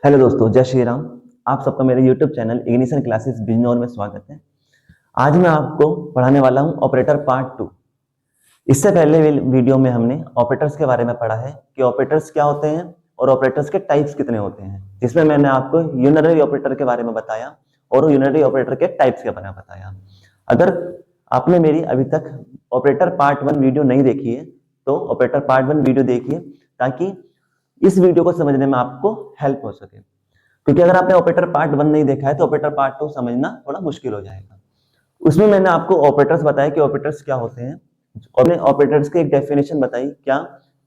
Hello दोस्तों, जय श्री राम। आप सबका मेरे YouTube channel ignition classes Bijnor में स्वागत है। आज मैं आपको पढ़ाने वाला हूं ऑपरेटर पार्ट 2। इससे पहले वीडियो में हमने ऑपरेटर्स के बारे में पढ़ा है कि ऑपरेटर्स क्या होते हैं और ऑपरेटर्स के टाइप्स कितने होते हैं, जिसमें मैंने आपको यूनरी ऑपरेटर के बारे में बताया और यूनरी ऑपरेटर के टाइप्स के बारे में बताया। अगर आपने मेरी अभी तक ऑपरेटर पार्ट 1 वीडियो नहीं देखी है तो ऑपरेटर पार्ट 1 वीडियो देखिए, ताकि इस वीडियो को समझने में आपको हेल्प हो सके। क्योंकि अगर आपने ऑपरेटर पार्ट 1 नहीं देखा है तो ऑपरेटर पार्ट 2 समझना थोड़ा मुश्किल हो जाएगा। उसमें मैंने आपको ऑपरेटर्स बताया कि ऑपरेटर्स क्या होते हैं और ऑपरेटर्स की एक डेफिनेशन बताई क्या,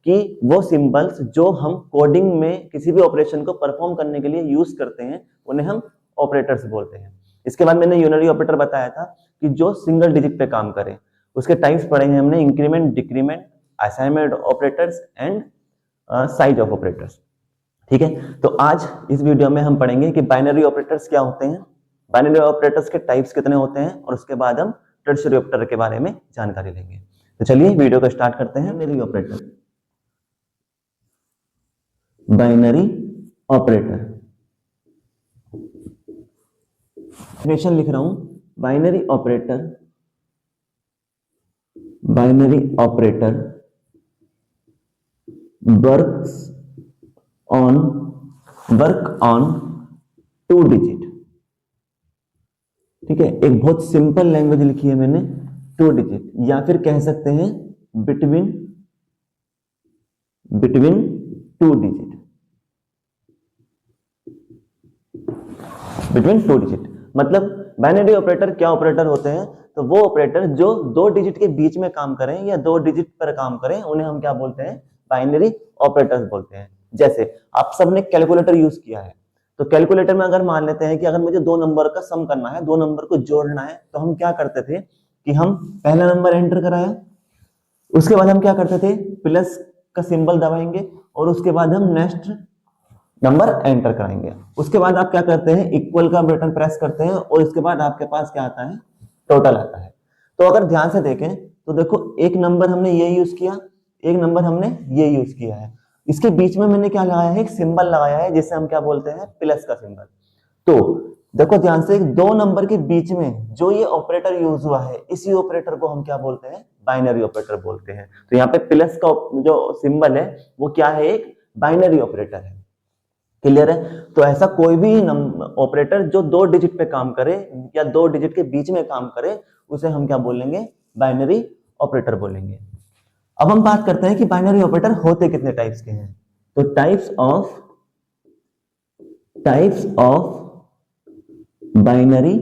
कि वो सिंबल्स जो हम कोडिंग में किसी भी ऑपरेशन को परफॉर्म करने के लिए यूज करते हैं उन्हें हम ऑपरेटर्स बोलते हैं। इसके बाद मैंने यूनरी ऑपरेटर बताया था कि जो सिंगल डिजिट पे काम करे। उसके टाइप्स पढ़े हैं हमने, increment, decrement, assignment operators and size of operators. ठीक है, तो आज इस वीडियो में हम पढ़ेंगे कि बाइनरी ऑपरेटर्स क्या होते हैं, बाइनरी ऑपरेटर्स के टाइप्स कितने होते हैं, और उसके बाद हम टर्शियरी ऑपरेटर के बारे में जानकारी लेंगे। तो चलिए वीडियो को स्टार्ट करते हैं। Binary operator, binary operator definition लिख रहा हूं। Binary operator, binary operator work on 2 digit. ठीक है, एक बहुत सिंपल लैंग्वेज लिखी है मैंने, 2 डिजिट, या फिर कह सकते हैं बिटवीन 2 डिजिट, बिटवीन 2 डिजिट। मतलब बाइनरी ऑपरेटर क्या ऑपरेटर होते हैं, तो वो ऑपरेटर जो 2 डिजिट के बीच में काम करें या 2 डिजिट पर काम करें उन्हें हम क्या बोलते हैं, बाइनरी ऑपरेटर्स बोलते हैं। जैसे आप सबने कैलकुलेटर यूज किया है, तो कैलकुलेटर में अगर मान लेते हैं कि अगर मुझे 2 नंबर का सम करना है, 2 नंबर को जोड़ना है, तो हम क्या करते थे कि हम पहला नंबर एंटर कराया, उसके बाद हम क्या करते थे, प्लस का सिंबल दबाएंगे और उसके बाद हम नेक्स्ट नंबर एंटर कराएंगे। उसके बाद आप क्या करते हैं, इक्वल का बटन प्रेस करते हैं और इसके बाद आपके पास क्या आता है, टोटल आता है। तो अगर ध्यान से देखें तो देखो, एक नंबर हमने ये यूज किया, एक नंबर हमने ये यूज किया है, इसके बीच में मैंने क्या लगाया है, एक सिंबल लगाया है जिसे हम क्या बोलते हैं, प्लस का सिंबल। तो देखो ध्यान से, 2 नंबर के बीच में जो ये ऑपरेटर यूज हुआ है, इसी ऑपरेटर को हम क्या बोलते हैं, बाइनरी ऑपरेटर बोलते हैं। तो यहाँ पे प्लस का जो सिंबल है वो क्या है, एक बाइनरी ऑपरेटर है। क्लियर है? तो ऐसा कोई भी ऑपरेटर जो 2 डिजिट पे काम करे या 2 डिजिट के बीच में काम करे उसे हम क्या बोलेंगे, बाइनरी ऑपरेटर बोलेंगे। अब हम बात करते हैं कि बाइनरी ऑपरेटर होते कितने टाइप्स के हैं। तो types of binary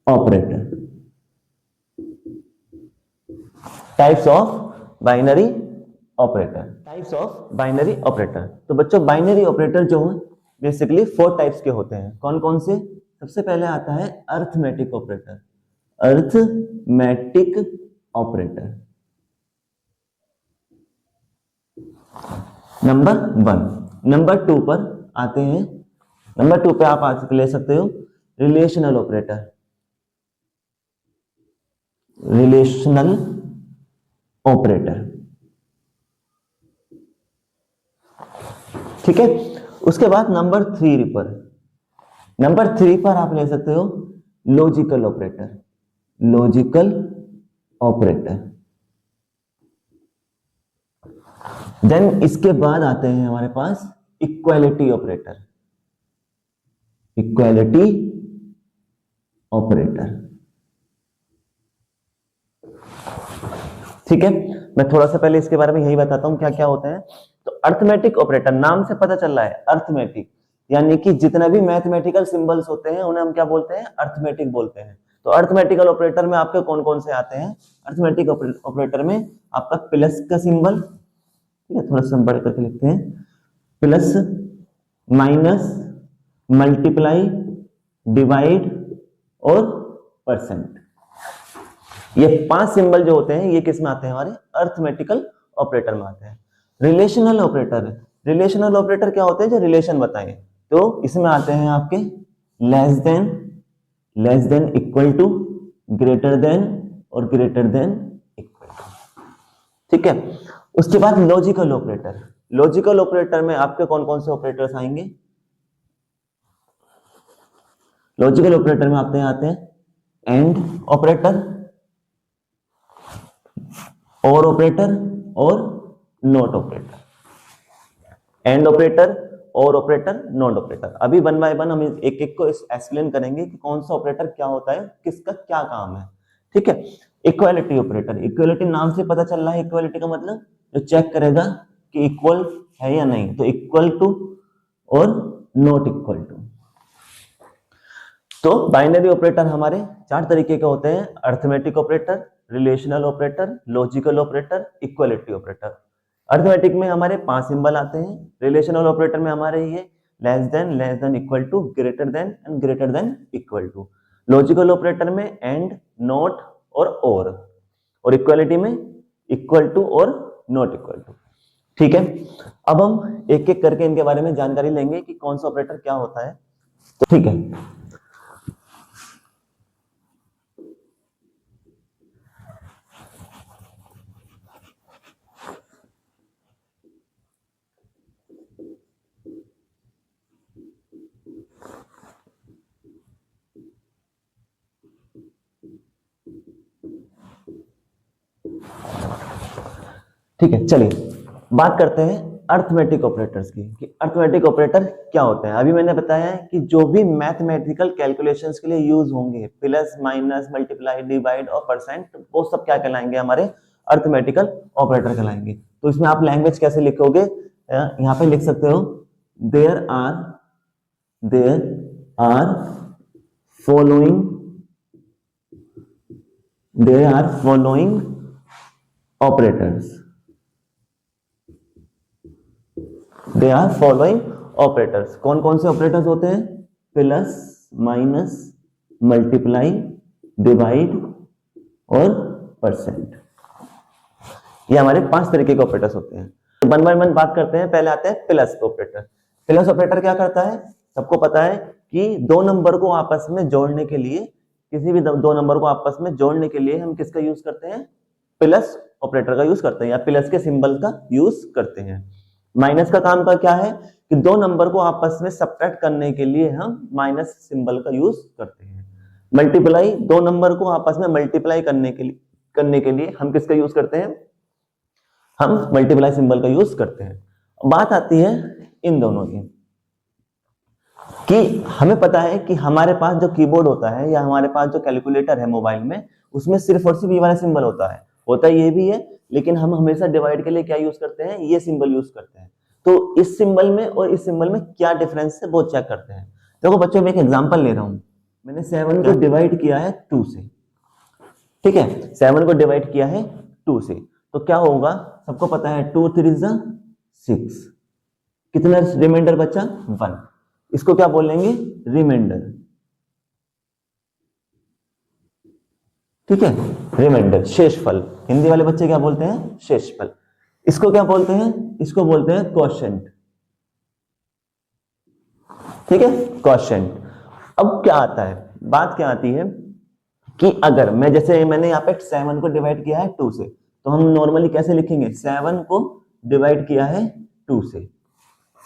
operator, types of binary operator, types of binary operator. तो बच्चों, बाइनरी ऑपरेटर जो है बेसिकली 4 टाइप्स के होते हैं। कौन कौन से? सबसे पहले आता है arithmetic operator, arithmetic operator number 1। Number 2 पर आते हैं, नंबर 2 पे आप आज ले सकते हो रिलेशनल ऑपरेटर, रिलेशनल ऑपरेटर। ठीक है, उसके बाद नंबर 3 पर, नंबर 3 पर आप ले सकते हो logical operator, logical operator. Then इसके बाद आते हैं हमारे पास इक्वालिटी ऑपरेटर, इक्वालिटी ऑपरेटर। ठीक है, मैं थोड़ा सा पहले इसके बारे में यही बताता हूं क्या क्या होते हैं। तो अरिथमेटिक ऑपरेटर, नाम से पता चल रहा है अरिथमेटिक, यानी कि जितना भी मैथमेटिकल सिंबल्स होते हैं उन्हें हम क्या बोलते हैं, अरिथमेटिक बोलते हैं। तो अरिथमेटिकल ऑपरेटर में आपके कौन कौन से आते हैं? अरिथमेटिक ऑपरेटर में आपका प्लस का सिंबल, ठीक है, थोड़ा सा बड़े करके लिखते हैं, प्लस, माइनस, मल्टीप्लाई, डिवाइड और परसेंट। ये 5 सिंबल जो होते हैं ये किस में आते हैं, हमारे अरिथमेटिकल ऑपरेटर में आते हैं। रिलेशनल ऑपरेटर, रिलेशनल ऑपरेटर क्या होते हैं, जो रिलेशन बताएं, तो इसमें आते हैं आपके less than, equal to, greater than और ग्रेटर देन इक्वल टू। ठीक है, उसके बाद लॉजिकल ऑपरेटर, लॉजिकल ऑपरेटर में आपके कौन कौन से ऑपरेटर्स आएंगे? लॉजिकल ऑपरेटर में आते हैं एंड ऑपरेटर, और ऑपरेटर और नॉट ऑपरेटर, एंड ऑपरेटर और ऑपरेटर नॉट ऑपरेटर। अभी वन बाय वन हम एक एक को एक्सप्लेन करेंगे कि कौन सा ऑपरेटर क्या होता है, किसका क्या काम है। ठीक है। इक्वालिटी ऑपरेटर, इक्वालिटी नाम से पता चल रहा है, इक्वालिटी का मतलब जो चेक करेगा कि इक्वल है या नहीं, तो इक्वल टू और नॉट इक्वल टू। तो बाइनरी ऑपरेटर हमारे चार तरीके के होते हैं, arithmetic operator, relational operator, logical operator, equality operator. Arithmetic में हमारे 5 सिंबल आते हैं, रिलेशनल ऑपरेटर में हमारे ये less than equal to, greater than and greater than equal to. Logical operator में एंड, नॉट और इक्वालिटी में इक्वल टू और नॉट इक्वल टू। ठीक है। अब हम एक एक करके इनके बारे में जानकारी लेंगे कि कौन सा ऑपरेटर क्या होता है। तो ठीक है, ठीक है, चलिए बात करते हैं अर्थमेटिक ऑपरेटर्स की कि अर्थमेटिक ऑपरेटर क्या होते हैं। अभी मैंने बताया है कि जो भी मैथमेटिकल कैलकुलेशंस के लिए यूज होंगे, प्लस माइनस मल्टीप्लाई डिवाइड और परसेंट, वो सब क्या कहलाएंगे, हमारे अर्थमेटिकल ऑपरेटर कहलाएंगे। तो इसमें आप लैंग्वेज कैसे लिखोगे, यहाँ पे लिख सकते हो there are following operators, they are following operators. कौन कौन से ऑपरेटर्स होते हैं, प्लस माइनस मल्टीप्लाई डिवाइड और परसेंट, ये हमारे 5 तरीके के ऑपरेटर्स होते हैं। तो वन बाय वन बात करते हैं। पहले आते हैं प्लस ऑपरेटर। प्लस ऑपरेटर क्या करता है, सबको पता है कि दो नंबर को आपस में जोड़ने के लिए, किसी भी दो नंबर को आपस में जोड़ने के लिए हम किसका यूज करते हैं, प्लस ऑपरेटर का यूज करते हैं या प्लस के सिंबल का यूज करते हैं। माइनस का काम का क्या है कि दो नंबर को आपस में सब्ट्रैक्ट करने के लिए हम माइनस सिंबल का यूज करते हैं। मल्टीप्लाई, दो नंबर को आपस में मल्टीप्लाई करने के लिए हम किसका यूज करते हैं, हम मल्टीप्लाई सिंबल का यूज करते हैं। बात आती है इन दोनों की कि हमें पता है कि हमारे पास जो कीबोर्ड होता है या हमारे पास जो कैलकुलेटर है मोबाइल में, उसमें सिर्फ और सिर्फ ये वाला सिंबल होता है ये भी है, लेकिन हम हमेशा डिवाइड के लिए क्या यूज करते हैं, ये सिंबल यूज करते हैं। तो इस सिंबल में और इस सिंबल में क्या डिफरेंस है वो चेक करते हैं। देखो बच्चों, मैं एक एग्जांपल ले रहा हूं। मैंने 7 को डिवाइड किया है 2 से। ठीक है, 7 को डिवाइड किया है 2 से, तो क्या होगा, सबको पता है 2 3 6, कितना रिमाइंडर बचा, 1। इसको क्या बोलेंगे, रिमाइंडर। ठीक है, रिमाइंडर, शेषफल। हिंदी वाले बच्चे क्या बोलते हैं, शेषफल। इसको क्या बोलते हैं, इसको बोलते हैं क्वोशिएंट। ठीक है, क्वोशिएंट। अब क्या आता है, बात क्या आती है कि अगर मैं, जैसे मैंने यहाँ पे 7 को डिवाइड किया है 2 से, तो हम नॉर्मली कैसे लिखेंगे, 7 को डिवाइड किया है 2 से,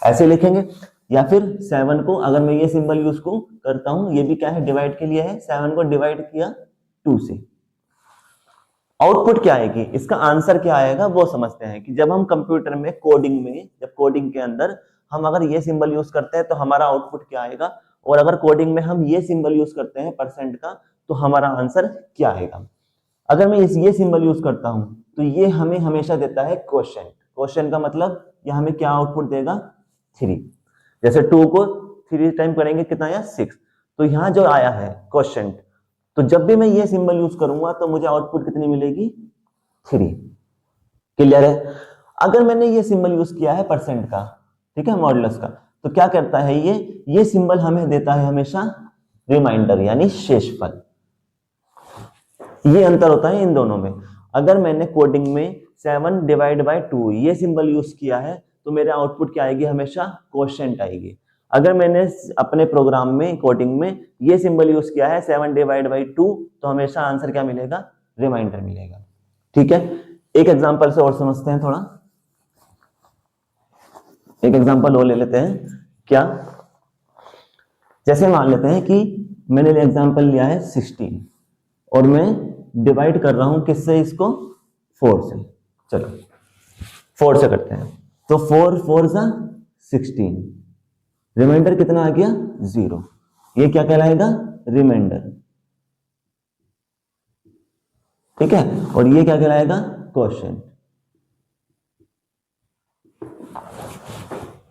ऐसे लिखेंगे। या फिर 7 को अगर मैं ये सिंबल यूज को करता हूं, ये भी क्या है, डिवाइड के लिए है, 7 को डिवाइड किया 2 से, आउटपुट क्या आएगी, इसका आंसर क्या आएगा वो समझते हैं। कि जब हम कंप्यूटर में कोडिंग में, जब कोडिंग के अंदर हम अगर ये सिंबल यूज करते हैं तो हमारा आउटपुट क्या आएगा, और अगर कोडिंग में हम ये सिंबल यूज करते हैं परसेंट का, तो हमारा आंसर क्या आएगा। अगर मैं ये सिंबल यूज करता हूं तो ये हमें हमेशा देता है क्वोशिएंट। क्वोशिएंट का मतलब ये हमें क्या आउटपुट देगा, 3। जैसे 2 को 3 टाइम करेंगे कितना आया, 6। तो यहां जो आया है क्वोशिएंट, तो जब भी मैं ये सिंबल यूज करूंगा तो मुझे आउटपुट कितनी मिलेगी, 3। क्लियर है। अगर मैंने ये सिंबल यूज किया है परसेंट का, ठीक है, मॉडुलस का, तो क्या करता है ये सिंबल हमें देता है हमेशा रिमाइंडर यानी शेषफल। ये अंतर होता है इन दोनों में। अगर मैंने कोडिंग में 7 डिवाइड बाय 2 ये सिंबल यूज किया है तो मेरे आउटपुट क्या आएगी, हमेशा क्वोशिएंट आएगी। अगर मैंने अपने प्रोग्राम में कोडिंग में ये सिंबल यूज किया है 7 डिवाइड बाय 2, तो हमेशा आंसर क्या मिलेगा, रिमाइंडर मिलेगा। ठीक है, एक एग्जांपल से और समझते हैं थोड़ा। एक एग्जांपल और ले लेते हैं। क्या, जैसे मान लेते हैं कि मैंने एग्जांपल लिया है 16 और मैं डिवाइड कर रहा हूं किससे, इसको 4 से। चलो 4 से करते हैं। तो 4 4 जा 16, रिमाइंडर कितना आ गया 0। ये क्या कहलाएगा, रिमाइंडर। ठीक है, और ये क्या कहलाएगा, क्वोशिएंट।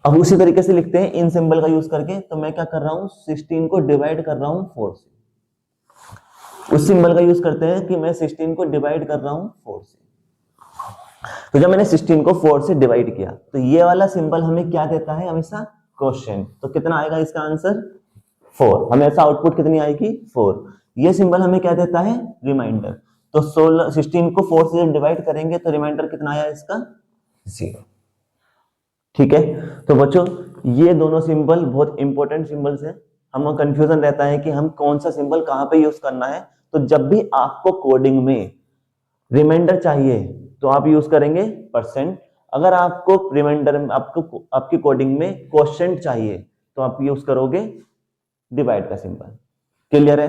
अब उसी तरीके से लिखते हैं इन सिंबल का यूज करके। तो मैं क्या कर रहा हूं, 16 को डिवाइड कर रहा हूं 4 से। उस सिंबल का यूज करते हैं कि मैं 16 को डिवाइड कर रहा हूं 4 से। तो जब मैंने 16 को 4 से डिवाइड किया तो ये वाला सिंबल हमें क्या देता है, हमेशा क्वोशिएंट। तो कितना आएगा इसका आंसर, 4। हमेशा आउटपुट कितनी आएगी, 4। ये सिंबल हमें क्या देता है, रिमाइंडर। तो 16 को 4 से जब डिवाइड करेंगे तो रिमाइंडर कितना आया इसका, 0। ठीक है, तो बच्चों ये दोनों सिंबल बहुत इंपॉर्टेंट सिंबल्स हैं। हमें कंफ्यूजन रहता है कि हम कौन सा सिंबल कहां पे यूज करना है। तो जब भी आपको कोडिंग में रिमाइंडर चाहिए तो आप यूज करेंगे %। अगर आपको रिमाइंडर में आपकी कोडिंग में क्वोशिएंट चाहिए तो आप यूज करोगे डिवाइड का सिंबल। क्लियर है,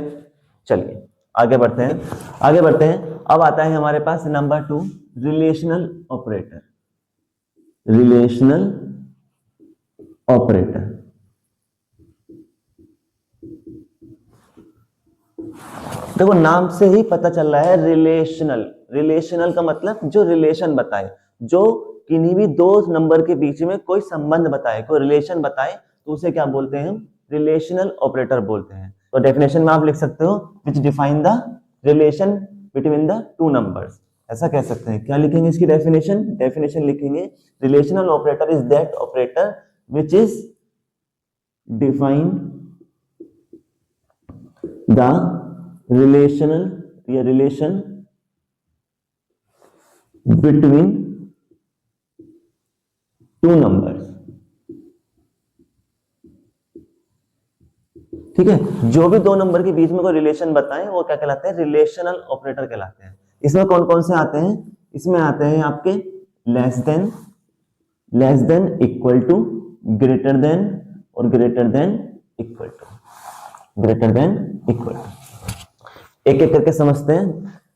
चलिए आगे बढ़ते हैं। अब आता है हमारे पास number 2, relational operator. Relational operator, देखो नाम से ही पता चल रहा है रिलेशनल। रिलेशनल का मतलब जो रिलेशन बताए, जो किन्हीं भी दो नंबर के बीच में कोई संबंध बताए, कोई रिलेशन बताए, तो उसे क्या बोलते हैं, रिलेशनल ऑपरेटर बोलते हैं। तो डेफिनेशन में आप लिख सकते हो विच define the relation between the two numbers, ऐसा कह सकते हैं। क्या लिखेंगे इसकी डेफिनेशन लिखेंगे, relational operator is that operator which is define the relation between two numbers. ठीक है, जो भी दो नंबर के बीच में कोई रिलेशन बताएं वो क्या कहलाते हैं, रिलेशनल ऑपरेटर कहलाते हैं। इसमें कौन कौन से आते हैं, इसमें आते हैं आपके less than, equal to, greater than और ग्रेटर देन इक्वल टू। एक एक करके समझते हैं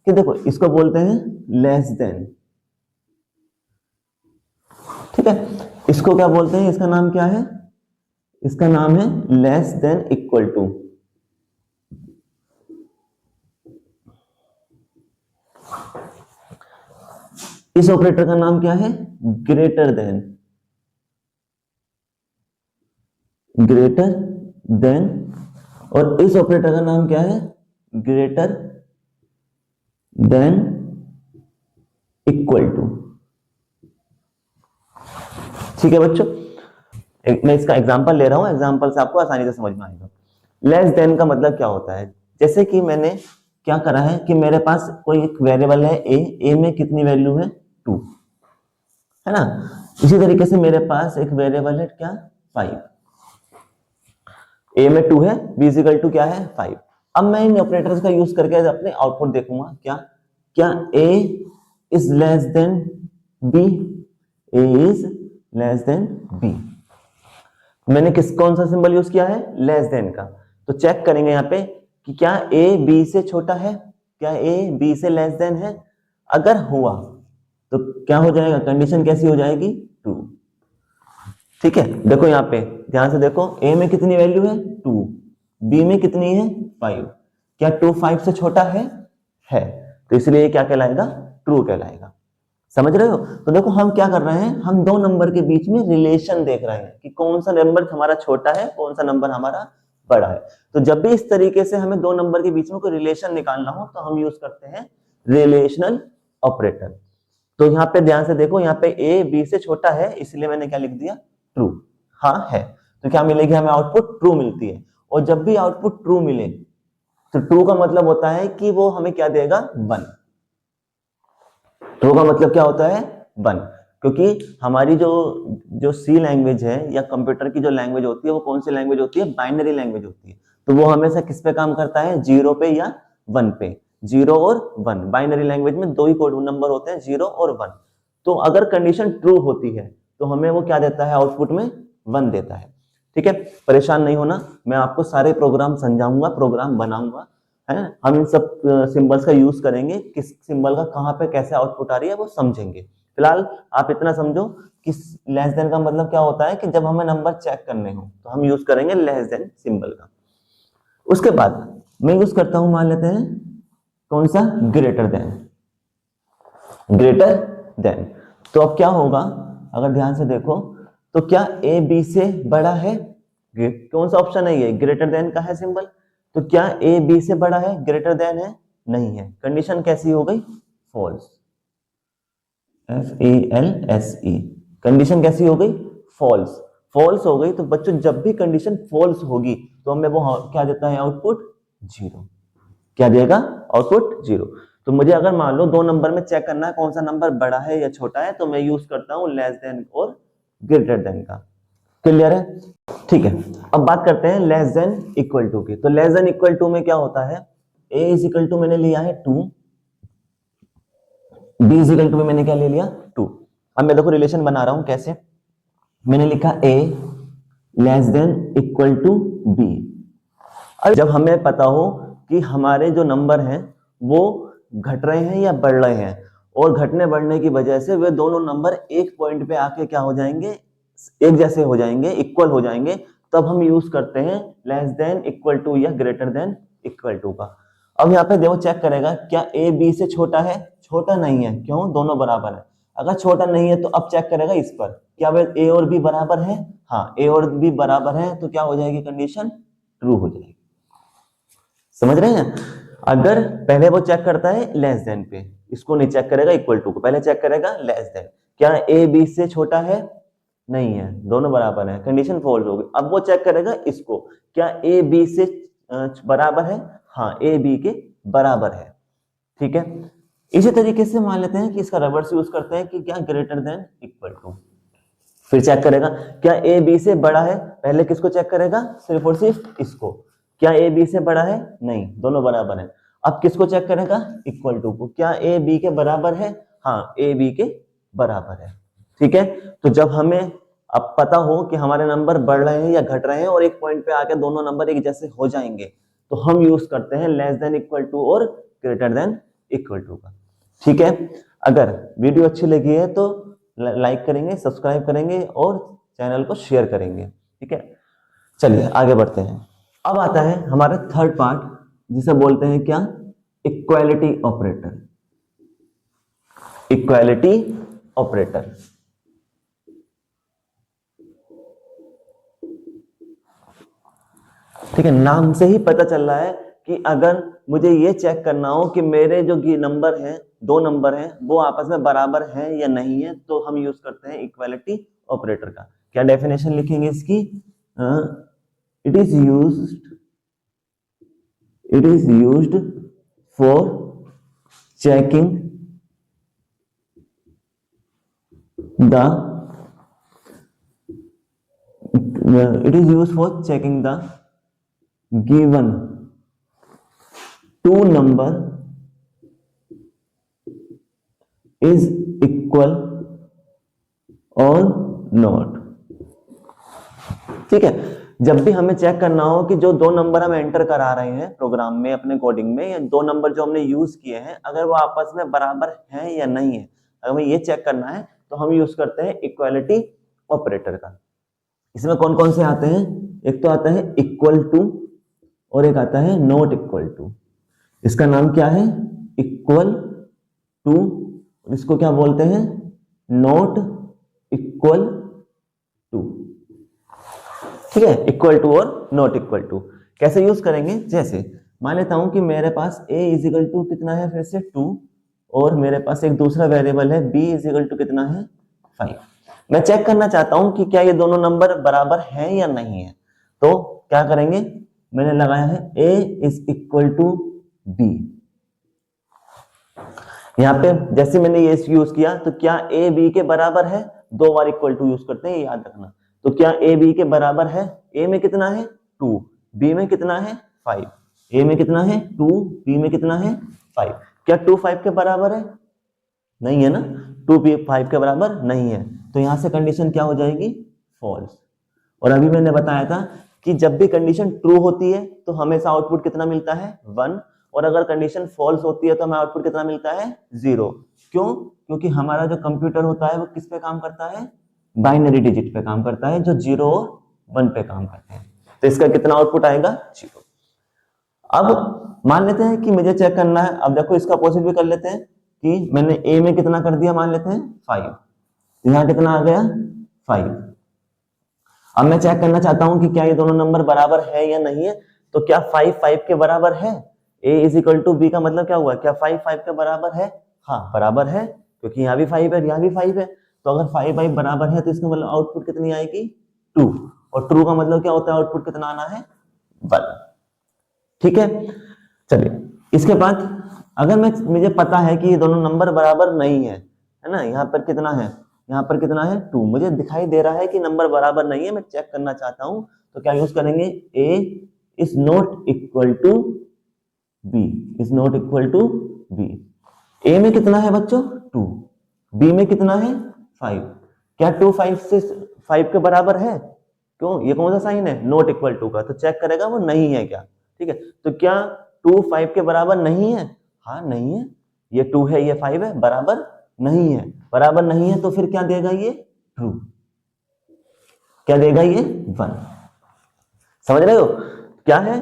कि देखो इसको बोलते हैं लेस देन। ठीक है, इसको क्या बोलते हैं, इसका नाम क्या है, इसका नाम है लेस देन इक्वल टू। इस ऑपरेटर का नाम क्या है, ग्रेटर देन, और इस ऑपरेटर का नाम क्या है, ग्रेटर देन इक्वल टू। ठीक है बच्चों, मैं इसका एग्जांपल ले रहा हूं, एग्जांपल से आपको आसानी से समझ में आएगा। लेस देन का मतलब क्या होता है, जैसे कि मैंने क्या करा है कि मेरे पास कोई एक वेरिएबल है ए में कितनी वैल्यू है 2, है ना। इसी तरीके से मेरे पास एक वेरिएबल है क्या 5, ए में 2 है, बी इक्वल टू क्या है 5। अब मैं इन ऑपरेटर्स का यूज करके अपने आउटपुट देखूंगा, क्या A is less than B, A is less than B. मैंने कौन सा सिंबल यूज किया है, लेस देन का। तो चेक करेंगे यहाँ पे कि क्या ए बी से छोटा है, क्या ए बी से लेस देन है। अगर हुआ तो क्या हो जाएगा, कंडीशन कैसी हो जाएगी, 2। ठीक है, देखो यहाँ पे ध्यान से देखो, ए में कितनी वैल्यू है 2, बी में कितनी है 5। क्या 2 5 से छोटा है, तो इसलिए क्या कहलाएगा, ट्रू कहलाएगा। समझ रहे हो। तो देखो हम क्या कर रहे हैं, हम दो नंबर के बीच में रिलेशन देख रहे हैं कि कौन सा नंबर हमारा छोटा है, कौन सा नंबर हमारा बड़ा है। तो जब भी इस तरीके से हमें दो नंबर के बीच में कोई रिलेशन निकालना हो तो हम यूज करते हैं रिलेशनल ऑपरेटर। तो यहाँ पे ध्यान से देखो, यहाँ पे ए बी से छोटा है, इसलिए मैंने क्या लिख दिया, ट्रू। हाँ है, तो क्या मिलेगी हमें, आउटपुट ट्रू मिलती है। और जब भी आउटपुट ट्रू मिले तो ट्रू का मतलब होता है कि वो हमें क्या देगा, 1। ट्रू का मतलब क्या होता है, 1। क्योंकि हमारी जो सी लैंग्वेज है या कंप्यूटर की जो लैंग्वेज होती है वो कौन सी लैंग्वेज होती है, बाइनरी लैंग्वेज होती है। तो वो हमेशा किस पे काम करता है, 0 पे या 1 पे। 0 और 1, बाइनरी लैंग्वेज में दो ही कोड नंबर होते हैं, 0 और 1। तो अगर कंडीशन ट्रू होती है तो हमें वो क्या देता है, आउटपुट में 1 देता है। ठीक है, परेशान नहीं होना, मैं आपको सारे प्रोग्राम समझाऊंगा, प्रोग्राम बनाऊंगा, है। हम इन सब सिंबल्स का यूज करेंगे, किस सिंबल का कहाँ पे कैसे आउटपुट आ रही है वो समझेंगे। फिलहाल आप इतना समझो कि लेस देन का मतलब क्या होता है कि जब हमें नंबर चेक करने हो तो हम यूज करेंगे लेस देन सिंबल का। उसके बाद मैं यूज करता हूं, मान लेते हैं कौन सा, ग्रेटर देन। ग्रेटर देन, तो अब क्या होगा, अगर ध्यान से देखो तो क्या ए बी से बड़ा है, कौन सा ऑप्शन है ये, ग्रेटर देन का है सिंबल, तो क्या ए बी से बड़ा है, ग्रेटर देन है, नहीं है, कंडीशन कैसी हो गई, फॉल्स, FALSE, कंडीशन कैसी हो गई, फॉल्स, फॉल्स हो गई। तो बच्चों जब भी कंडीशन फॉल्स होगी तो हमें वो क्या देता है, आउटपुट जीरो, क्या देगा, आउटपुट जीरो। तो मुझे अगर मान लो दो नंबर में चेक करना है कौन सा नंबर बड़ा है या छोटा है, तो मैं यूज करता हूं लेस देन और ग्रेटर देन का। क्लियर है, ठीक है। अब बात करते हैं लेस देन इक्वल टू की। तो लेस देन इक्वल टू में क्या होता है, a इज इक्वल टू मैंने लिया है 2, b इज इक्वल टू में मैंने क्या ले लिया 2। अब मैं देखो रिलेशन बना रहा हूं कैसे, मैंने लिखा a less than equal to b। अब जब हमें पता हो कि हमारे जो नंबर हैं वो घट रहे हैं या बढ़ रहे हैं, और घटने बढ़ने की वजह से वे दोनों नंबर एक पॉइंट पे आके क्या हो जाएंगे, एक जैसे हो जाएंगे, इक्वल हो जाएंगे, तब हम यूज करते हैं लेस देन इक्वल टू या ग्रेटर देन इक्वल टू का। अब यहाँ पे देखो चेक करेगा क्या ए बी से छोटा है, छोटा नहीं है, क्यों, दोनों बराबर है। अगर छोटा नहीं है तो अब चेक करेगा इस पर, क्या वे ए और बी बराबर है, हाँ ए और बी बराबर है, तो क्या हो जाएगी कंडीशन, ट्रू हो जाएगी। समझ रहे हैं, अगर पहले वो चेक करता है लेस देन पे, इसको नहीं चेक करेगा इक्वल टू को, पहले चेक करेगा लेस देन, क्या ए बी से छोटा है, नहीं है, दोनों बराबर है, कंडीशन फॉल्स हो गई। अब वो चेक करेगा इसको, क्या ए बी से बराबर है, हाँ ए बी के बराबर है, ठीक है। इसी तरीके से मान लेते हैं कि इसका रिवर्स यूज करते हैं कि क्या ग्रेटर देन इक्वल टू, फिर चेक करेगा क्या ए बी से बड़ा है, पहले किसको चेक करेगा, सिर्फ और सिर्फ इसको, क्या ए बी से बड़ा है, नहीं, दोनों बराबर है। अब किसको चेक करेगा, इक्वल टू को, क्या ए बी के बराबर है, हाँ ए बी के बराबर है, ठीक है। तो जब हमें अब पता हो कि हमारे नंबर बढ़ रहे हैं या घट रहे हैं और एक पॉइंट पे आके दोनों नंबर एक जैसे हो जाएंगे, तो हम यूज करते हैं लेस देन इक्वल टू और ग्रेटर देन इक्वल टू का, ठीक है। अगर वीडियो अच्छी लगी है तो लाइक करेंगे, सब्सक्राइब करेंगे और चैनल को शेयर करेंगे, ठीक है। चलिए आगे बढ़ते हैं। अब आता है हमारा थर्ड पार्ट, जिसे बोलते हैं क्या, इक्वालिटी ऑपरेटर। इक्वालिटी ऑपरेटर, ठीक है, नाम से ही पता चल रहा है कि अगर मुझे ये चेक करना हो कि मेरे जो नंबर हैं, दो नंबर हैं, वो आपस में बराबर हैं या नहीं है, तो हम यूज करते हैं इक्वालिटी ऑपरेटर का। क्या डेफिनेशन लिखेंगे इसकी, it is used for checking the given two number is equal or not, ठीक है। जब भी हमें चेक करना हो कि जो दो नंबर हम एंटर करा रहे हैं प्रोग्राम में अपने कोडिंग में, या दो नंबर जो हमने यूज किए हैं अगर वो आपस में बराबर हैं या नहीं है, अगर हमें ये चेक करना है तो हम यूज करते हैं इक्वालिटी ऑपरेटर का। इसमें कौन कौन से आते हैं, एक तो आता है इक्वल टू और एक आता है नॉट इक्वल टू। इसका नाम क्या है, इक्वल टू, इसको क्या बोलते हैं, नॉट इक्वल टू, ठीक है। इक्वल टू और नॉट इक्वल टू कैसे यूज करेंगे, जैसे मान लेता हूं कि मेरे पास a इज इक्वल टू कितना है, फिर से 2, और मेरे पास एक दूसरा वेरिएबल है b इज इक्वल टू कितना है 5। मैं चेक करना चाहता हूं कि क्या ये दोनों नंबर बराबर हैं या नहीं है, तो क्या करेंगे, मैंने लगाया है a is equal to b। यहां पे जैसे मैंने ये यूज किया तो क्या a b के बराबर है, दो बार इक्वल टू यूज करते हैं, ये याद रखना। तो क्या a b के बराबर है, a में कितना है 2, b में कितना है 5, a में कितना है 2, b में कितना है 5, क्या 2 5 के बराबर है, नहीं है ना, 2 5 के बराबर नहीं है, तो यहां से कंडीशन क्या हो जाएगी, फॉल्स। और अभी मैंने बताया था कि जब भी कंडीशन ट्रू होती है तो हमेशा आउटपुट कितना मिलता है 1, और अगर कंडीशन फॉल्स होती है तो हमें आउटपुट कितना मिलता है 0। क्यों? क्योंकि हमारा जो कंप्यूटर होता है वो किस पे काम करता है? बाइनरी डिजिट पे काम करता है, जो 0 और 1 पे काम करते हैं। तो इसका कितना आउटपुट आएगा? 0। अब मान लेते हैं कि मुझे चेक करना है, अब देखो इसका अपोजिट भी कर लेते हैं कि मैंने ए में कितना कर दिया, मान लेते हैं 5, तो यहाँ कितना आ गया 5। अब मैं चेक करना चाहता हूं कि क्या ये दोनों नंबर बराबर है या नहीं है। तो क्या 5 5 के बराबर है? a is equal to B का मतलब क्या हुआ? क्या 5 5 के बराबर है? हाँ बराबर है, क्योंकि यहाँ भी 5 है, यहाँ भी 5 है। तो अगर 5 5 बराबर है तो इसका मतलब आउटपुट कितनी आएगी? 2। और ट्रू का मतलब क्या होता है? आउटपुट कितना आना है? 1। ठीक है, चलिए इसके बाद अगर मुझे पता है कि ये दोनों नंबर बराबर नहीं है ना, यहाँ पर कितना है? यहाँ पर कितना है? 2। मुझे दिखाई दे रहा है कि नंबर बराबर नहीं है, मैं चेक करना चाहता हूं, तो क्या यूज करेंगे? a is not equal to b, is not equal to b। a में कितना है बच्चों? 2। b में कितना है? 5। क्या 2 5 से 5 के बराबर है? क्यों? ये कौन सा साइन है? नॉट इक्वल टू का, तो चेक करेगा वो नहीं है क्या। ठीक है, तो क्या 2 5 के बराबर नहीं है? हाँ नहीं है, ये 2 है ये 5 है, बराबर नहीं है। बराबर नहीं है तो फिर क्या देगा ये? ट्रू। क्या देगा ये? 1। समझ रहे हो? क्या है?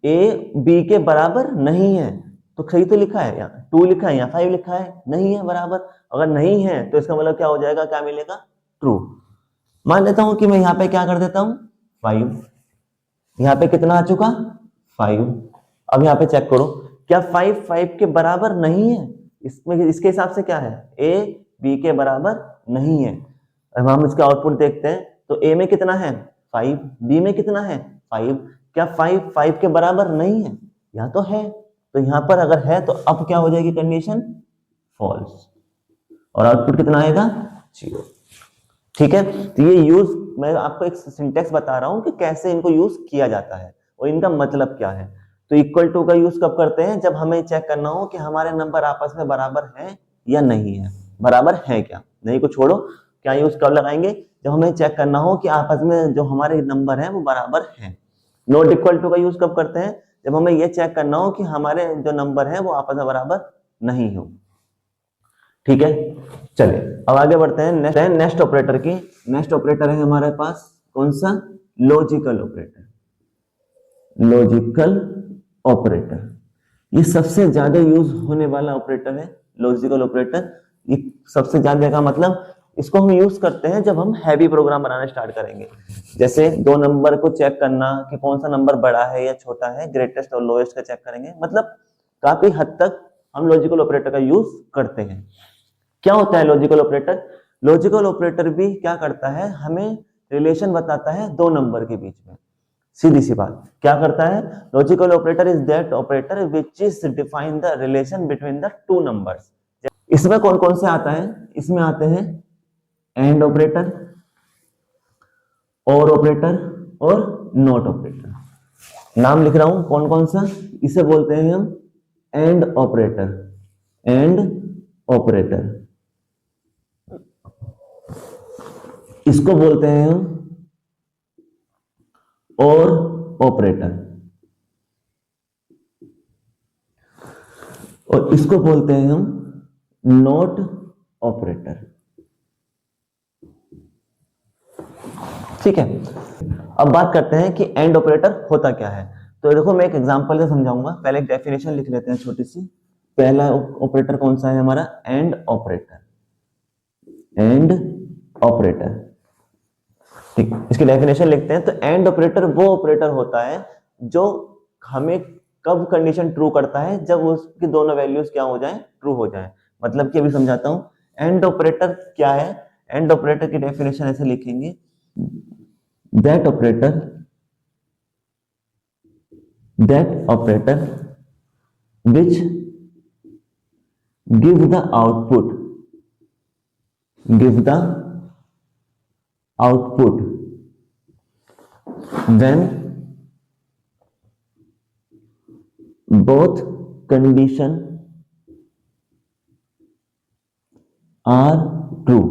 a b के बराबर नहीं है, तो सही तो लिखा है, यहाँ 2 लिखा है, यहाँ 5 लिखा है, नहीं है बराबर। अगर नहीं है तो इसका मतलब क्या हो जाएगा? क्या मिलेगा? ट्रू। मान लेता हूं कि मैं यहाँ पे क्या कर देता हूं 5, यहाँ पे कितना आ चुका 5। अब यहाँ पे चेक करो, क्या 5 5 के बराबर नहीं है? इसमें इसके हिसाब से क्या है? a b के बराबर नहीं है। अब हम इसका आउटपुट देखते हैं, तो a में कितना है 5, b में कितना है 5। क्या 5 5 के बराबर नहीं है? यहाँ तो है, तो यहाँ पर अगर है तो अब क्या हो जाएगी कंडीशन? फॉल्स, और आउटपुट कितना आएगा? 0। ठीक है, तो ये यूज मैं आपको एक सिंटेक्स बता रहा हूं कि कैसे इनको यूज किया जाता है और इनका मतलब क्या है। तो इक्वल टू का यूज कब करते हैं? जब हमें चेक करना हो कि हमारे नंबर आपस में बराबर हैं या नहीं है। बराबर है क्या, नहीं को छोड़ो, क्या यूज कब लगाएंगे? जब हमें चेक करना हो कि आपस में जो हमारे नंबर हैं वो बराबर हैं। नॉट इक्वल टू का यूज कब करते हैं? जब हमें ये चेक करना हो कि हमारे जो नंबर हैं वो आपस में बराबर नहीं हो। ठीक है, चलिए अब आगे बढ़ते हैं नेक्स्ट ऑपरेटर की। नेक्स्ट ऑपरेटर है हमारे पास कौन सा? Logical operator. लॉजिकल ऑपरेटर ये सबसे ज्यादा यूज होने वाला ऑपरेटर है। लॉजिकल ऑपरेटर ये सबसे ज्यादा का मतलब इसको हम यूज करते हैं जब हम हैवी प्रोग्राम बनाना स्टार्ट करेंगे। जैसे दो नंबर को चेक करना कि कौन सा नंबर बड़ा है या छोटा है, ग्रेटेस्ट और लोएस्ट का चेक करेंगे। मतलब काफी हद तक हम लॉजिकल ऑपरेटर का यूज करते हैं। क्या होता है लॉजिकल ऑपरेटर? लॉजिकल ऑपरेटर भी क्या करता है? हमें रिलेशन बताता है दो नंबर के बीच में। सीधी सी बात, क्या करता है? Logical operator is that operator which is define the relation between the two numbers. इसमें कौन कौन से आता है? इसमें आते हैं एंड ऑपरेटर, और ऑपरेटर और नॉट ऑपरेटर। नाम लिख रहा हूं कौन कौन सा। इसे बोलते हैं हम एंड ऑपरेटर, एंड ऑपरेटर। इसको बोलते हैं हम और ऑपरेटर, और इसको बोलते हैं हम नॉट ऑपरेटर। ठीक है, अब बात करते हैं कि एंड ऑपरेटर होता क्या है। तो देखो मैं एक एग्जांपल से समझाऊंगा। पहले एक डेफिनेशन लिख लेते हैं छोटी सी। पहला ऑपरेटर कौन सा है हमारा? And operator, and operator. ठीक, इसकी डेफिनेशन लिखते हैं। तो एंड ऑपरेटर वो ऑपरेटर होता है जो हमें कब कंडीशन ट्रू करता है? जब उसकी दोनों वैल्यूज क्या हो जाए? ट्रू हो जाए। मतलब कि अभी समझाता हूं एंड ऑपरेटर क्या है। एंड ऑपरेटर की डेफिनेशन ऐसे लिखेंगे, that operator which give the output when both condition are true,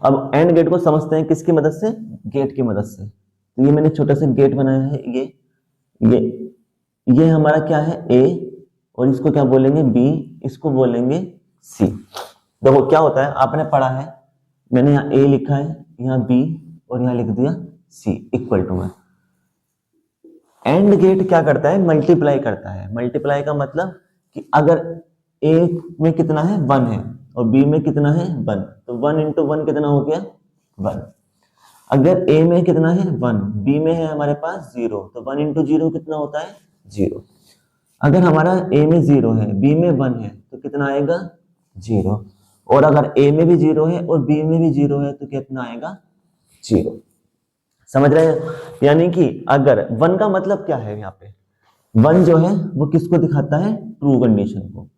अब एंड गेट को समझते हैं किसकी मदद से, गेट की मदद से। तो ये मैंने छोटा सा गेट बनाया है, ये हमारा क्या है, ए, और इसको क्या बोलेंगे, बी, इसको बोलेंगे सी। देखो क्या होता है, आपने पढ़ा है, मैंने यहाँ ए लिखा है, यहाँ बी और यहाँ लिख दिया सी इक्वल टू में। एंड गेट क्या करता है, मल्टीप्लाई करता है। मल्टीप्लाई का मतलब कि अगर ए में कितना है, 1 है, और बी में कितना है, 1, तो 1 इंटू 1 कितना हो गया, 1। अगर ए में कितना है, 1, बी में है हमारे पास 0, तो 1 इंटू 0 कितना होता है, 0। अगर हमारा ए में 0 है, बी में 1 है, तो कितना आएगा, 0। और अगर ए में भी 0 है और बी में भी 0 है, तो कितना आएगा, 0। समझ रहे हैं? यानी कि अगर 1 का मतलब क्या है, यहाँ पे 1 जो है वो किसको दिखाता है, ट्रू कंडीशन को।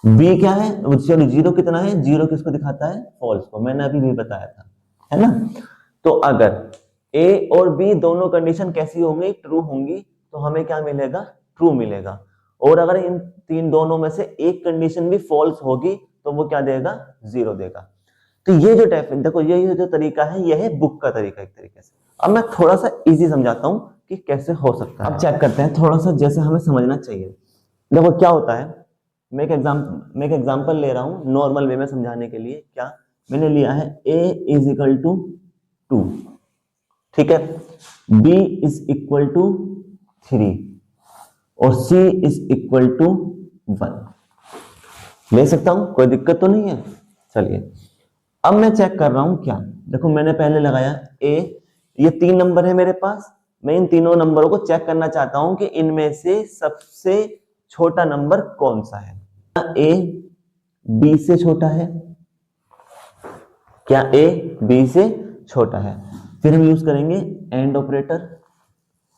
बी क्या है, सॉरी 0 कितना है, 0 किसको दिखाता है, फॉल्स को। मैंने अभी भी बताया था, है ना। तो अगर ए और बी दोनों कंडीशन कैसी होंगी, ट्रू होंगी, तो हमें क्या मिलेगा, ट्रू मिलेगा। और अगर इन तीन दोनों में से एक कंडीशन भी फॉल्स होगी, तो वो क्या देगा, 0 देगा। तो ये जो देखो ये जो तरीका है, ये है बुक का तरीका एक तरीके से। अब मैं थोड़ा सा इजी समझाता हूं कि कैसे हो सकता है। अब चेक करते हैं थोड़ा सा, जैसे हमें समझना चाहिए। देखो क्या होता है, मैं एक एग्जांपल ले रहा हूं नॉर्मल वे में समझाने के लिए। क्या मैंने लिया है, a इज इक्वल टू 2, ठीक है, b इज इक्वल टू 3 और c इज इक्वल टू 1। ले सकता हूं, कोई दिक्कत तो नहीं है। चलिए अब मैं चेक कर रहा हूं क्या, देखो मैंने पहले लगाया a, ये 3 नंबर है मेरे पास। मैं इन तीनों नंबरों को चेक करना चाहता हूं कि इनमें से सबसे छोटा नंबर कौन सा है। a b से छोटा है, क्या a b से छोटा है। फिर हम यूज करेंगे एंड ऑपरेटर,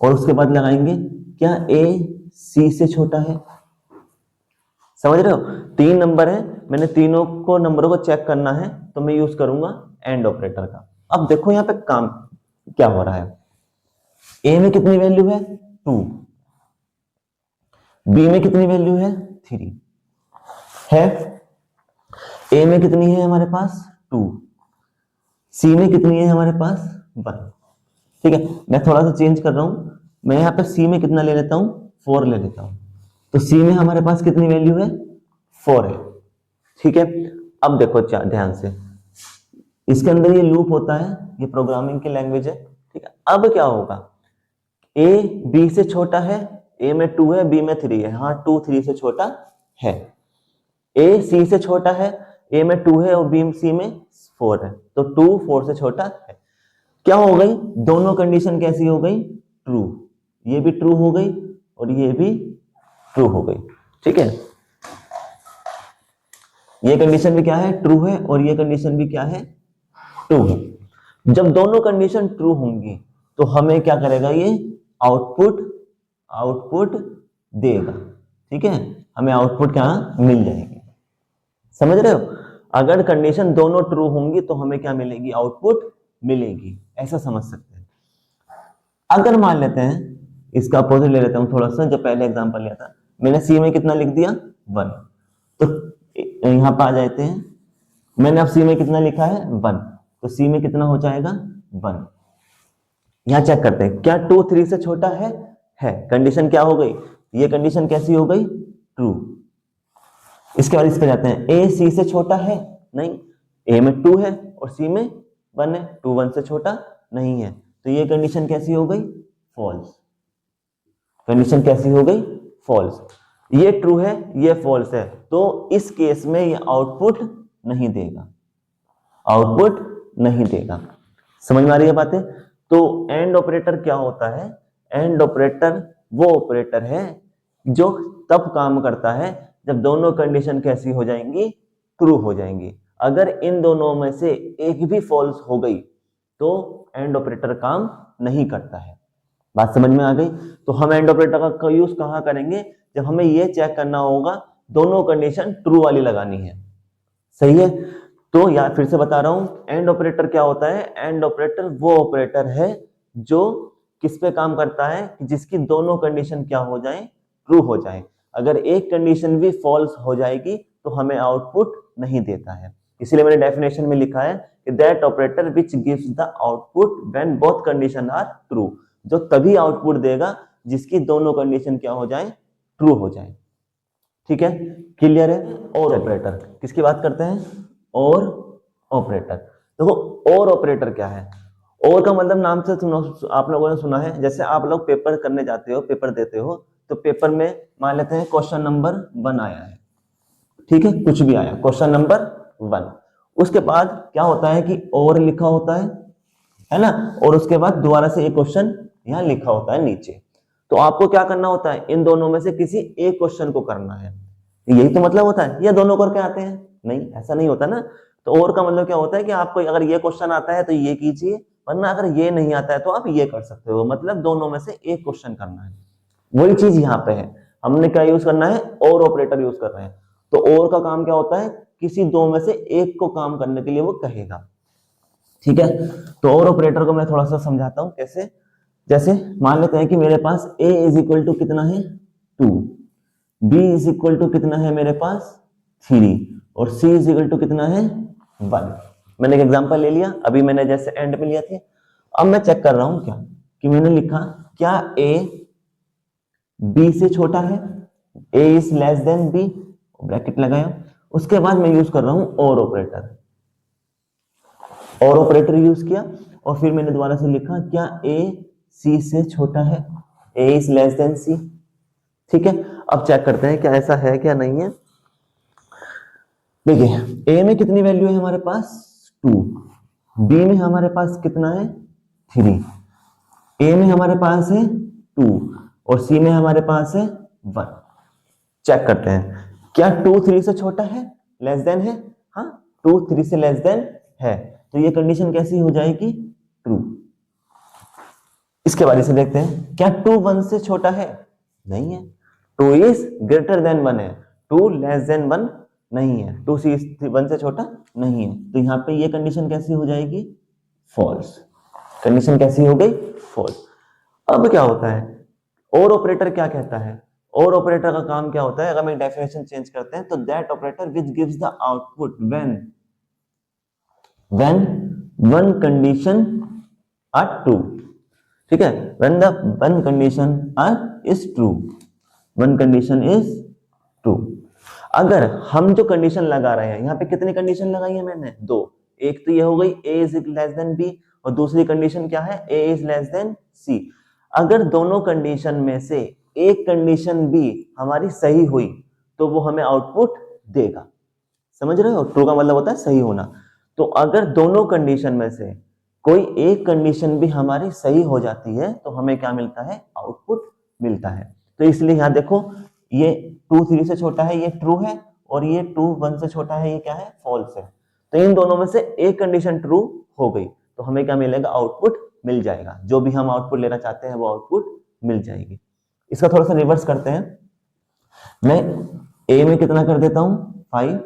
और उसके बाद लगाएंगे क्या a c से छोटा है। समझ रहे हो, 3 नंबर है, मैंने तीनों को नंबरों को चेक करना है, तो मैं यूज करूंगा एंड ऑपरेटर का। अब देखो यहाँ पे काम क्या हो रहा है, a में कितनी वैल्यू है, 2, b में कितनी वैल्यू है, 3 है, a में कितनी है हमारे पास, 2, c में कितनी है हमारे पास, 1। ठीक है, मैं थोड़ा सा चेंज कर रहा हूं, मैं यहाँ पे c में कितना ले लेता हूं, 4 ले लेता हूं। तो c में हमारे पास कितनी वैल्यू है, 4 है। ठीक है, अब देखो ध्यान से, इसके अंदर ये लूप होता है, ये प्रोग्रामिंग की लैंग्वेज है। ठीक है, अब क्या होगा, a b से छोटा है, a में 2 है, b में 3 है, हाँ 2 3 से छोटा है। a c से छोटा है, a में 2 है और b c में 4 है, तो 2 4 से छोटा है। क्या हो गई, दोनों कंडीशन कैसी हो गई, ट्रू। ये भी ट्रू हो गई और ये भी ट्रू हो गई। ठीक है, ये कंडीशन भी क्या है, ट्रू है, और ये कंडीशन भी क्या है, ट्रू है। जब दोनों कंडीशन ट्रू होंगी तो हमें क्या करेगा, ये आउटपुट देगा। ठीक है, हमें आउटपुट क्या मिल जाएगी। समझ रहे हो, अगर कंडीशन दोनों ट्रू होंगी तो हमें क्या मिलेगी, आउटपुट मिलेगी, ऐसा समझ सकते हैं। अगर मान लेते हैं, इसका अपोजिट ले लेता हूं थोड़ा सा, जो पहले एग्जांपल लिया था मैंने, सी में कितना लिख दिया, 1, तो यहां पर आ जाते हैं, मैंने अब सी में कितना लिखा है, 1, तो सी में कितना हो जाएगा, 1। यहां चेक करते हैं, क्या 2 3 से छोटा है कंडीशन क्या हो गई, ये कंडीशन कैसी हो गई, ट्रू। इसके बाद इस पे जाते हैं, ए सी से छोटा है, नहीं, ए में 2 है और सी में 1 है, 2 1 से छोटा नहीं है, तो ये कंडीशन कैसी हो गई, फॉल्स। कंडीशन कैसी हो गई, फॉल्स। ये ट्रू है, ये फॉल्स है, तो इस केस में ये आउटपुट नहीं देगा, आउटपुट नहीं देगा। समझ में आ रही है बातें। तो एंड ऑपरेटर क्या होता है, एंड ऑपरेटर वो ऑपरेटर है जो तब काम करता है जब दोनों कंडीशन कैसी हो जाएंगी, ट्रू हो जाएंगी। अगर इन दोनों में से एक भी फॉल्स हो गई तो एंड ऑपरेटर काम नहीं करता है। बात समझ में आ गई। तो हम एंड ऑपरेटर का यूज कहां करेंगे, जब हमें यह चेक करना होगा दोनों कंडीशन ट्रू वाली लगानी है। सही है, तो यार फिर से बता रहा हूं, एंड ऑपरेटर क्या होता है, एंड ऑपरेटर वो ऑपरेटर है जो किस पे काम करता है, जिसकी दोनों कंडीशन क्या हो जाए, ट्रू हो जाए। अगर एक कंडीशन भी फॉल्स हो जाएगी तो हमें आउटपुट नहीं देता है। इसलिए मैंने डेफिनेशन में लिखा है कि that operator which gives the output when both condition are true, जो तभी आउटपुट देगा जिसकी दोनों कंडीशन क्या हो जाए, ट्रू हो जाए। ठीक है, क्लियर है। और ऑपरेटर किसकी बात करते हैं, और ऑपरेटर। देखो और ऑपरेटर क्या है, और का मतलब नाम से आप लोगों ने सुना है, जैसे आप लोग पेपर करने जाते हो, पेपर देते हो, तो पेपर में मान लेते हैं क्वेश्चन नंबर 1 आया है, ठीक है, कुछ भी आया क्वेश्चन नंबर 1, उसके बाद क्या होता है कि और लिखा होता है ना, और उसके बाद दोबारा से एक क्वेश्चन यहाँ लिखा होता है नीचे। तो आपको क्या करना होता है, इन दोनों में से किसी एक क्वेश्चन को करना है, यही तो मतलब होता है, या दोनों करके आते हैं, नहीं ऐसा नहीं होता ना। तो और का मतलब क्या होता है कि आपको अगर ये क्वेश्चन आता है तो ये कीजिए, वरना अगर ये नहीं आता है तो आप ये कर सकते हो, मतलब दोनों में से एक क्वेश्चन करना है। वही चीज यहाँ पे है, हमने क्या यूज करना है, और ऑपरेटर यूज कर रहे हैं। तो और का काम क्या होता है, किसी दो में से एक को काम करने के लिए वो कहेगा। ठीक है, तो और ऑपरेटर को मैं थोड़ा सा समझाता हूं कैसे। जैसे मान लेते हैं कि मेरे पास a इज इक्वल टू कितना है 2, b इज इक्वल टू कितना है मेरे पास 3, और c इज इक्वल टू कितना है 1। मैंने एक एग्जांपल ले लिया, अभी मैंने जैसे एंड में लिया थे। अब मैं चेक कर रहा हूं क्या, कि मैंने लिखा क्या a b से छोटा है, a is less then b, bracket लगाया, उसके बाद मैं यूज कर रहा हूं और ऑपरेटर, और ऑपरेटर यूज किया, और फिर मैंने दोबारा से लिखा क्या a c से छोटा है, a is less then c। ठीक है, अब चेक करते हैं क्या ऐसा है क्या नहीं है। देखिए a में कितनी वैल्यू है हमारे पास 2, b में हमारे पास कितना है 3, a में हमारे पास है 2 और c में हमारे पास है 1। चेक करते हैं क्या 2 3 से छोटा है, लेस देन है, हाँ 2 3 से लेस देन है, तो ये कंडीशन कैसी हो जाएगी, ट्रू। इसके बारे से देखते हैं, क्या 2 1 से छोटा है, नहीं है, 2 इज ग्रेटर देन 1 है, 2 लेस देन 1 नहीं है, 2 सी 1 से छोटा नहीं है, तो यहाँ पे ये कंडीशन कैसी हो जाएगी, फॉल्स। कंडीशन कैसी हो गई, फॉल्स। अब क्या होता है, और ऑपरेटर क्या कहता है, और ऑपरेटर का काम क्या होता है, अगर हम डेफिनेशन चेंज करते हैं तो that operator which gives the output when one condition are true. ठीक है, when the one condition are is true, one condition is true. अगर हम जो कंडीशन लगा रहे हैं, यहाँ पे कितनी कंडीशन लगाई है मैंने, 2, एक तो ये हो गई a is less then b, और दूसरी कंडीशन क्या है, a is less then c। अगर दोनों कंडीशन में से एक कंडीशन भी हमारी सही हुई तो वो हमें आउटपुट देगा, समझ रहे हो, ट्रू का मतलब होता है सही होना। तो अगर दोनों कंडीशन में से कोई एक कंडीशन भी हमारी सही हो जाती है तो हमें क्या मिलता है, आउटपुट मिलता है। तो इसलिए यहाँ देखो ये 2 3 से छोटा है, ये ट्रू है, और ये 2 1 से छोटा है, ये क्या है, फॉल्स है। तो इन दोनों में से एक कंडीशन ट्रू हो गई तो हमें क्या मिलेगा, आउटपुट मिल जाएगा, जो भी हम आउटपुट लेना चाहते हैं वो आउटपुट मिल जाएगी। इसका थोड़ा सा रिवर्स करते हैं, मैं ए में कितना कर देता हूं 5,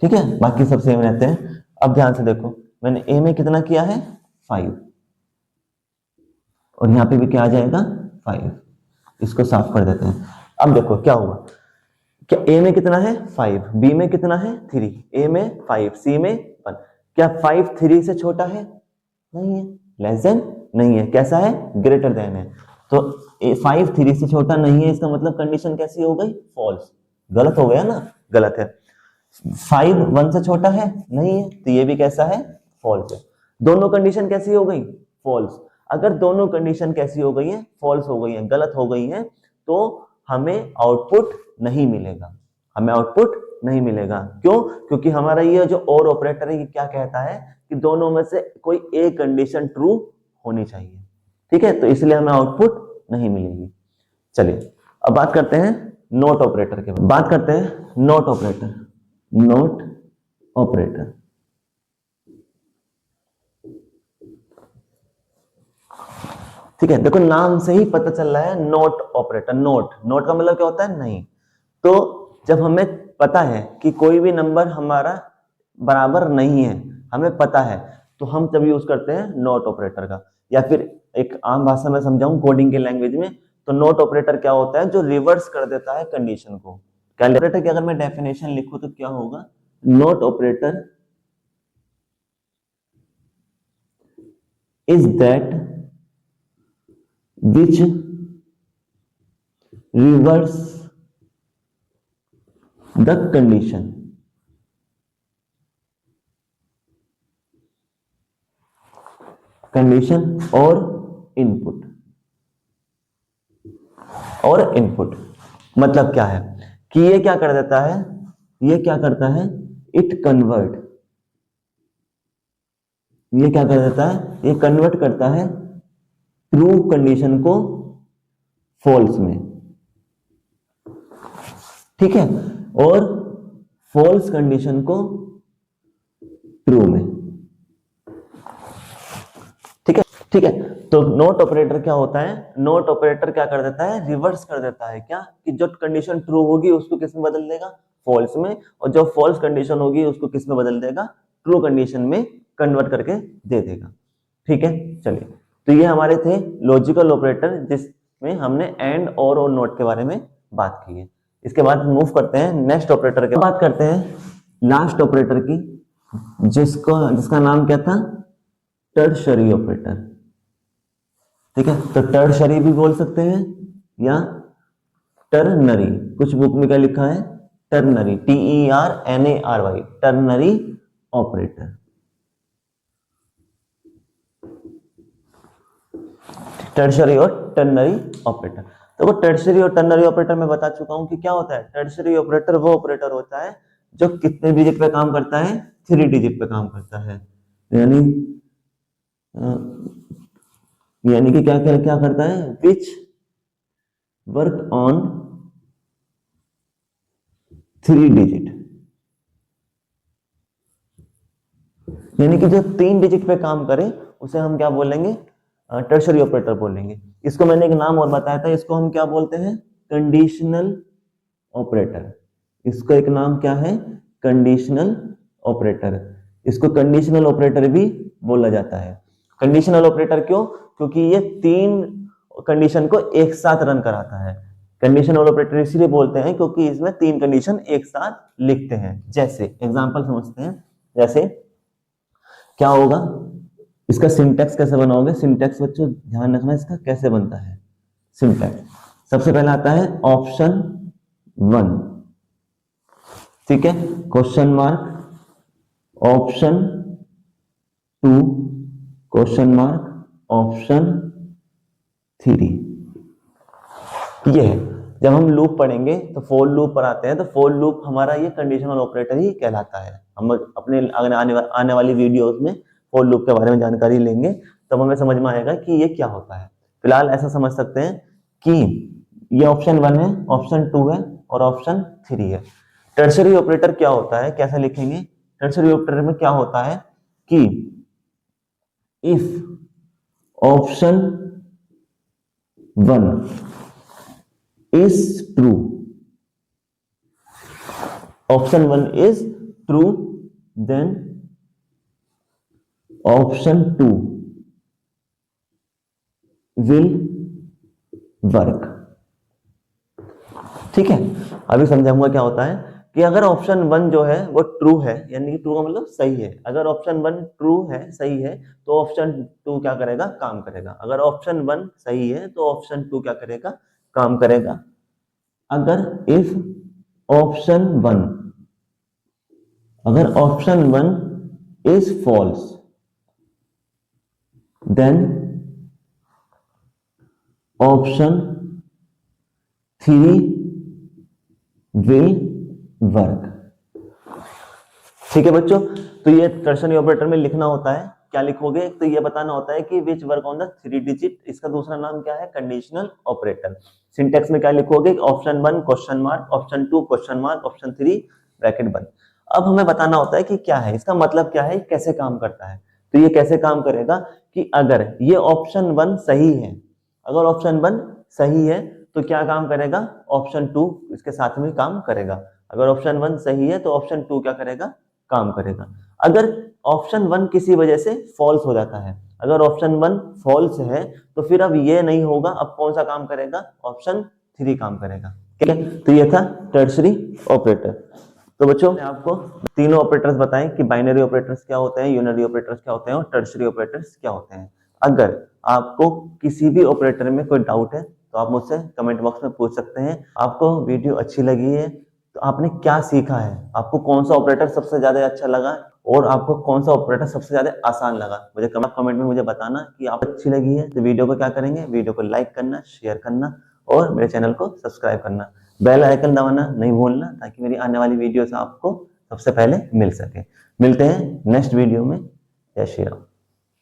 ठीक है, बाकी सब सेम रहते हैं। अब ध्यान से देखो, मैंने ए में कितना किया है 5, और यहाँ पे भी क्या आ जाएगा 5, इसको साफ कर देते हैं। अब देखो क्या हुआ, क्या ए में कितना है 5, बी में कितना है 3, ए में 5, सी में 1। क्या 5 3 से छोटा है, नहीं है, लेस देन नहीं है, कैसा है, ग्रेटर देन है। तो 5 3 से छोटा नहीं है, इसका मतलब कंडीशन कैसी हो गई, फॉल्स। गलत हो गया ना, गलत है। 5 1 से छोटा है, नहीं है, तो ये भी कैसा है, फॉल्स है। दोनों कंडीशन कैसी हो गई, फॉल्स। अगर दोनों कंडीशन कैसी हो गई है, फॉल्स हो गई है, गलत हो गई है, तो हमें आउटपुट नहीं मिलेगा, हमें आउटपुट नहीं मिलेगा। क्यों, क्योंकि हमारा ये जो और ऑपरेटर है ये क्या कहता है कि दोनों में से कोई एक कंडीशन ट्रू होनी चाहिए। ठीक है, तो इसलिए हमें आउटपुट नहीं मिलेगी। चलिए अब बात करते हैं नॉट ऑपरेटर के बात करते हैं नॉट ऑपरेटर। नॉट ऑपरेटर ठीक है, देखो नाम से ही पता चल रहा है नॉट ऑपरेटर। नॉट, नॉट का मतलब क्या होता है, नहीं। तो जब हमें पता है कि कोई भी नंबर हमारा बराबर नहीं है, हमें पता है, तो हम तब यूज करते हैं नॉट ऑपरेटर का। या फिर एक आम भाषा में समझाऊं कोडिंग के लैंग्वेज में, तो नॉट ऑपरेटर क्या होता है, जो रिवर्स कर देता है कंडीशन को। क्या ऑपरेटर की अगर मैं डेफिनेशन लिखूं तो क्या होगा, note operator is that which reverse the condition और इनपुट मतलब क्या है कि ये क्या कर देता है, ये क्या करता है, इट कन्वर्ट, ये क्या कर देता है, ये कन्वर्ट करता है ट्रू कंडीशन को फॉल्स में, ठीक है, और फॉल्स कंडीशन को ट्रू में, ठीक है, ठीक है। तो नोट ऑपरेटर क्या होता है, नोट ऑपरेटर क्या कर देता है, रिवर्स कर देता है क्या, कि जो कंडीशन ट्रू होगी उसको किस में बदल देगा, फॉल्स में, और जो फॉल्स कंडीशन होगी उसको किस में बदल देगा, ट्रू कंडीशन में कन्वर्ट करके दे देगा, ठीक है। चलिए, तो ये हमारे थे लॉजिकल ऑपरेटर जिसमें हमने एंड और नोट के बारे में बात की है। इसके बाद मूव करते हैं नेक्स्ट ऑपरेटर के, बात करते हैं लास्ट ऑपरेटर की, जिसका नाम क्या था, टर्शरी ऑपरेटर, ठीक है। तो टर्शरी भी बोल सकते हैं या टर्नरी, कुछ बुक में क्या लिखा है, ternary, TERNARY, ternary operator, tertiary और टर्नरी ऑपरेटर। तो वो टर्शरी और टर्नरी ऑपरेटर मैं बता चुका हूं कि क्या होता है। टर्शरी ऑपरेटर वो ऑपरेटर होता है जो कितने डिजिट पे काम करता है, 3 डिजिट पे काम करता है, यानी कि क्या क्या क्या करता है, विच वर्क ऑन 3 डिजिट, यानी कि जो 3 डिजिट पे काम करे उसे हम क्या बोलेंगे, टर्शरी ऑपरेटर बोलेंगे। इसको मैंने एक नाम और बताया था, इसको हम क्या बोलते हैं, कंडीशनल ऑपरेटर। इसको एक नाम क्या है, कंडीशनल ऑपरेटर। इसको कंडीशनल ऑपरेटर भी बोला जाता है। कंडीशनल ऑपरेटर क्यों, क्योंकि ये 3 कंडीशन को एक साथ रन कराता है। कंडीशनल ऑपरेटर इसलिए बोलते हैं क्योंकि इसमें 3 कंडीशन एक साथ लिखते हैं। जैसे एग्जांपल समझते हैं, जैसे क्या होगा, इसका सिंटैक्स कैसे बनाओगे, सिंटैक्स बच्चों ध्यान रखना इसका कैसे बनता है। सिंटैक्स सबसे पहले आता है ऑप्शन 1, ठीक है, question mark, option 2, question mark, option 3। ये है, जब हम लूप पढ़ेंगे तो फॉर लूप पर आते हैं, तो फॉर लूप हमारा ये कंडीशनल ऑपरेटर ही कहलाता है। हम अपने आने वाली वीडियोस में फॉर लूप के बारे में जानकारी लेंगे, तब हमें समझ में आएगा कि ये क्या होता है। फिलहाल ऐसा समझ सकते हैं कि ये ऑप्शन 1 है, ऑप्शन 2 है और ऑप्शन 3 है। टर्शरी ऑपरेटर क्या होता है, कैसे लिखेंगे, टर्शरी ऑपरेटर में क्या होता है कि if option 1 is true, option 1 is true, then option 2 will work, ठीक है। अभी समझाऊंगा क्या होता है कि अगर ऑप्शन 1 जो है वो ट्रू है, यानी कि ट्रू का मतलब सही है, अगर ऑप्शन 1 ट्रू है, सही है, तो ऑप्शन 2 क्या करेगा, काम करेगा। अगर ऑप्शन 1 सही है तो ऑप्शन 2 क्या करेगा, काम करेगा। अगर इफ ऑप्शन 1, अगर option 1 is false, then option 3 will work, ठीक है बच्चों। तो ये टर्शरी ऑपरेटर में लिखना होता है, क्या लिखोगे, तो ये बताना होता है कि which work on the 3 digit, इसका दूसरा नाम क्या है, कंडीशनल ऑपरेटर। सिंटैक्स में क्या लिखोगे, option 1 question mark, option 2 question mark, option 3 bracket बंद। अब हमें बताना होता है कि क्या है, इसका मतलब क्या है, कैसे काम करता है। तो ये कैसे काम करेगा कि अगर ये ऑप्शन 1 सही है, अगर ऑप्शन 1 सही है तो क्या काम करेगा, ऑप्शन 2 इसके साथ में काम करेगा। अगर ऑप्शन 1 सही है तो ऑप्शन 2 क्या करेगा, काम करेगा। अगर ऑप्शन 1 किसी वजह से फॉल्स हो जाता है, अगर ऑप्शन 1 फॉल्स है तो फिर अब ये नहीं होगा, अब कौन सा काम करेगा, ऑप्शन 3 काम करेगा, ठीक है। तो ये था टर्शरी ऑपरेटर। तो बच्चों मैंने आपको तीनों ऑपरेटर्स बताएं कि बाइनरी ऑपरेटर्स क्या होते हैं, यूनरी ऑपरेटर्स क्या होते हैं और टर्शियरी ऑपरेटर्स क्या होते हैं। अगर आपको किसी भी ऑपरेटर में कोई डाउट है तो आप मुझसे कमेंट बॉक्स में पूछ सकते हैं। आपको वीडियो अच्छी लगी है तो आपने क्या सीखा है, आपको कौन सा ऑपरेटर सबसे ज्यादा अच्छा लगा और आपको कौन सा ऑपरेटर सबसे ज्यादा आसान लगा, मुझे कमेंट में मुझे बताना कि आपको अच्छी लगी है। तो वीडियो को क्या करेंगे, वीडियो को लाइक करना, शेयर करना और मेरे चैनल को सब्सक्राइब करना, बेल आइकन दबाना नहीं भूलना, ताकि मेरी आने वाली वीडियोस आपको सबसे पहले मिल सके। मिलते हैं नेक्स्ट वीडियो में। जय श्री राम।